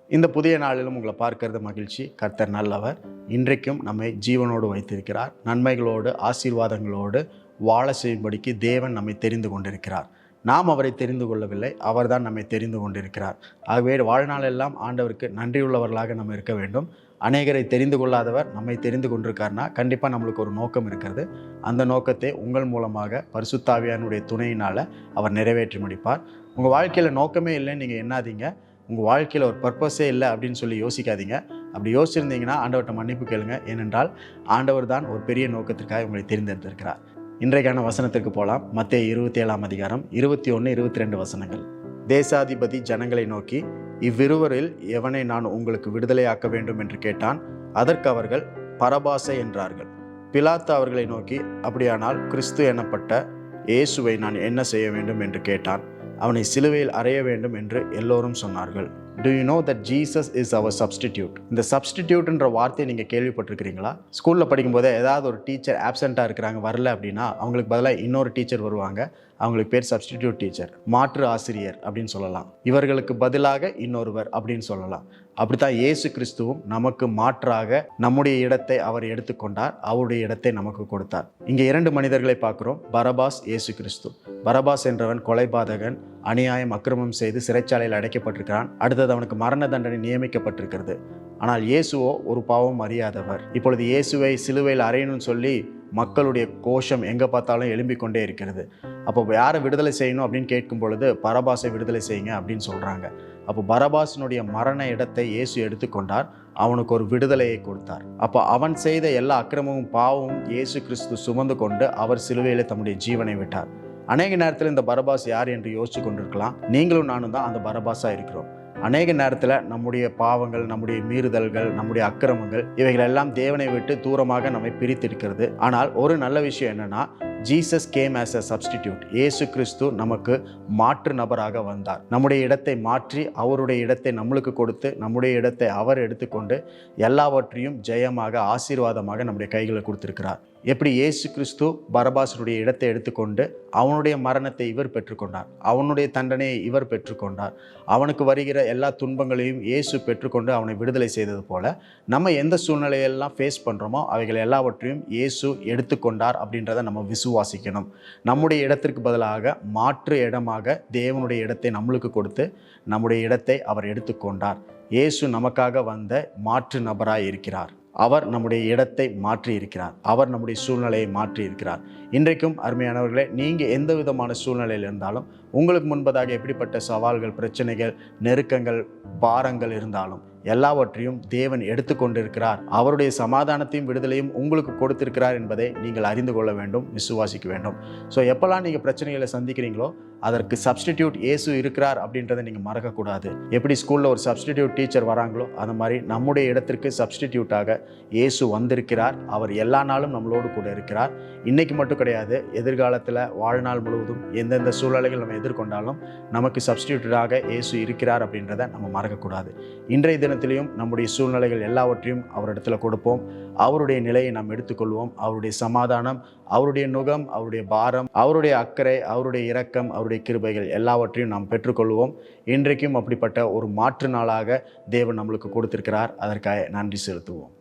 இந்த புதிய நாளிலும் உங்களை பார்க்கறது மகிழ்ச்சி. கர்த்தர் நல்லவர். இன்றைக்கும் நம்மை ஜீவனோடு வைத்திருக்கிறார். நன்மைகளோடு ஆசீர்வாதங்களோடு வாழ செய்யும்படிக்கு தேவன் நம்மை தெரிந்து கொண்டிருக்கிறார். நாம் அவரை தெரிந்து கொள்ளவில்லை, அவர்தான் நம்மை தெரிந்து கொண்டிருக்கிறார். ஆகவே வாழ்நாளெல்லாம் ஆண்டவருக்கு நன்றியுள்ளவர்களாக நம்ம இருக்க வேண்டும். அநேகரை தெரிந்து கொள்ளாதவர் நம்மை தெரிந்து கொண்டிருக்காருனா கண்டிப்பாக நம்மளுக்கு ஒரு நோக்கம் இருக்கிறது. அந்த நோக்கத்தை உங்கள் மூலமாக பரிசுத்த ஆவியானுடைய துணையினால் அவர் நிறைவேற்றி முடிப்பார். உங்கள் வாழ்க்கையில் நோக்கமே இல்லைன்னு நீங்கள் எண்ணாதீங்க. உங்கள் வாழ்க்கையில் ஒரு பர்பஸே இல்லை அப்படின்னு சொல்லி யோசிக்காதீங்க. அப்படி யோசிச்சிருந்தீங்கன்னா ஆண்டவர்கிட்ட மன்னிப்பு கேளுங்க. ஏனென்றால் ஆண்டவர் தான் ஒரு பெரிய நோக்கத்திற்காக உங்களை தெரிந்தெடுத்திருக்கிறார். இன்றைக்கான வசனத்திற்கு போகலாம். மத்தேயு 27 அதிகாரம் 21, 22 வசனங்கள். தேசாதிபதி ஜனங்களை நோக்கி, இவ்விருவரில் எவனை நான் உங்களுக்கு விடுதலையாக்க வேண்டும் என்று கேட்டான். அதற்கு அவர்கள் பரபாசை என்றார்கள். பிலாத்து அவர்களை நோக்கி, அப்படியானால் கிறிஸ்து எனப்பட்ட இயேசுவை நான் என்ன செய்ய வேண்டும் என்று கேட்டான். அவனை சிலுவையில் அறைய வேண்டும் என்று எல்லோரும் சொன்னார்கள். Do you know that Jesus is our substitute? இந்த சப்ஸ்டிடியூட்ன்ற வார்த்தையை நீங்கள் கேள்விப்பட்டிருக்கிறீங்களா? ஸ்கூலில் படிக்கும்போதே ஏதாவது ஒரு டீச்சர் ஆப்செண்ட்டாக இருக்கிறாங்க, வரல அப்படின்னா அவங்களுக்கு பதிலாக இன்னொரு டீச்சர் வருவாங்க. அவங்களுக்கு பேர் சப்ஸ்டிடியூட் டீச்சர், மாற்று ஆசிரியர் அப்படின்னு சொல்லலாம். இவர்களுக்கு பதிலாக இன்னொருவர் அப்படின்னு சொல்லலாம். அப்படித்தான் இயேசு கிறிஸ்துவும் நமக்கு மாற்றாக நம்முடைய இடத்தை அவர் எடுத்துக்கொண்டார். அவருடைய இடத்தை நமக்கு கொடுத்தார். இங்கே 2 மனிதர்களை பார்க்குறோம். பரபாஸ், இயேசு கிறிஸ்து. பரபாஸ் என்றவன் கொலைபாதகன், அநியாயம் அக்கிரமம் செய்து சிறைச்சாலையில் அடைக்கப்பட்டிருக்கிறான். அடுத்தது அவனுக்கு மரண தண்டனை நியமிக்கப்பட்டிருக்கிறது. ஆனால் இயேசுவோ ஒரு பாவம் அறியாதவர். இப்பொழுது இயேசுவை சிலுவையில் அறையணும்னு சொல்லி மக்களுடைய கோஷம் எங்கே பார்த்தாலும் எழும்பிக் கொண்டே இருக்கிறது. அப்போ யாரை விடுதலை செய்யணும் அப்படின்னு கேட்கும் பொழுது பரபாசை விடுதலை செய்யுங்க அப்படின்னு சொல்கிறாங்க. அப்போ பரபாசனுடைய மரண இடத்தை இயேசு எடுத்துக்கொண்டார். அவனுக்கு ஒரு விடுதலையை கொடுத்தார். அப்போ அவன் செய்த எல்லா அக்கிரமமும் பாவமும் இயேசு கிறிஸ்து சுமந்து கொண்டு அவர் சிலுவையில் தம்முடைய ஜீவனை விட்டார். அநேக நேரத்தில் இந்த பரபாஸ் யார் என்று யோசிச்சு கொண்டிருக்கலாம். நீங்களும் நானும் தான் அந்த பரபாஸாக இருக்கிறோம். அநேக நேரத்தில் நம்முடைய பாவங்கள், நம்முடைய மீறுதல்கள், நம்முடைய அக்கிரமங்கள் இவைகள் எல்லாம் தேவனை விட்டு தூரமாக நம்மை பிரித்திருக்கிறது. ஆனால் ஒரு நல்ல விஷயம் என்னன்னா, Jesus came as a substitute. இயேசு கிறிஸ்து நமக்கு மாற்று நபராக வந்தார். நம்முடைய இடத்தை மாற்றி அவருடைய இடத்தை நம்மளுக்கு கொடுத்து நம்முடைய இடத்தை அவர் எடுத்துக்கொண்டு எல்லாவற்றையும் ஜெயமாக ஆசீர்வாதமாக நம்முடைய கைகளை கொடுத்திருக்கிறார். எப்படி இயேசு கிறிஸ்து பரபாசனுடைய இடத்தை எடுத்துக்கொண்டு அவனுடைய மரணத்தை இவர் பெற்றுக்கொண்டார், அவனுடைய தண்டனையை இவர் பெற்றுக்கொண்டார், அவனுக்கு வருகிற எல்லா துன்பங்களையும் இயேசு பெற்றுக்கொண்டு அவனை விடுதலை செய்தது போல நம்ம எந்த சூழ்நிலையெல்லாம் ஃபேஸ் பண்ணுறோமோ அவைகள் எல்லாவற்றையும் இயேசு எடுத்துக்கொண்டார் அப்படின்றத நம்ம விசுவாசிக்கணும். நம்முடைய இடத்திற்கு பதிலாக மாற்று இடமாக தேவனுடைய இடத்தை நம்மளுக்கு கொடுத்து நம்முடைய இடத்தை அவர் எடுத்துக்கொண்டார். இயேசு நமக்காக வந்த மாற்று நபராய் இருக்கிறார். அவர் நம்முடைய இடத்தை மாற்றி இருக்கிறார். அவர் நம்முடைய சூழ்நிலையை மாற்றி இருக்கிறார். இன்றைக்கும் அருமையானவர்களே, நீங்கள் எந்த விதமான சூழ்நிலையில் இருந்தாலும், உங்களுக்கு முன்பதாக எப்படிப்பட்ட சவால்கள், பிரச்சனைகள், நெருக்கங்கள், பாரங்கள் இருந்தாலும் எல்லாவற்றையும் தேவன் எடுத்துக்கொண்டிருக்கிறார். அவருடைய சமாதானத்தையும் விடுதலையும் உங்களுக்கு கொடுத்திருக்கிறார் என்பதை நீங்கள் அறிந்து கொள்ள வேண்டும், விசுவாசிக்க வேண்டும். ஸோ எப்போல்லாம் நீங்கள் பிரச்சனைகளை சந்திக்கிறீங்களோ அதற்கு சப்ஸ்டிடியூட் இயேசு இருக்கிறார் அப்படின்றத நீங்கள் மறக்கக்கூடாது. எப்படி ஸ்கூலில் ஒரு சப்ஸ்டிடியூட் டீச்சர் வராங்களோ அந்த மாதிரி நம்முடைய இடத்திற்கு சப்ஸ்டிடியூட்டாக இயேசு வந்திருக்கிறார். அவர் எல்லா நாளும் நம்மளோடு கூட இருக்கிறார். இன்னைக்கு மட்டும் கிடையாது, எதிர்காலத்தில் வாழ்நாள் முழுவதும் எந்தெந்த சூழ்நிலைகள் நம்ம எதிர்கொண்டாலும் நமக்கு சப்ஸ்டிடியூட்டாக இயேசு இருக்கிறார் அப்படின்றத நம்ம மறக்கக்கூடாது. இன்றைய தினத்திலையும் நம்முடைய சூழ்நிலைகள் எல்லாவற்றையும் அவரிடத்துல கொடுப்போம். அவருடைய நிலையை நாம் எடுத்துக்கொள்வோம். அவருடைய சமாதானம், அவருடைய நுகம், அவருடைய பாரம், அவருடைய அக்கறை, அவருடைய இரக்கம், அவருடைய கிருபைகள் எல்லாவற்றையும் நாம் பெற்றுக்கொள்வோம். இன்றைக்கும் அப்படிப்பட்ட ஒரு மாற்று நாளாக தேவன் நம்மளுக்கு கொடுத்திருக்கிறார். அதற்காக நன்றி செலுத்துவோம்.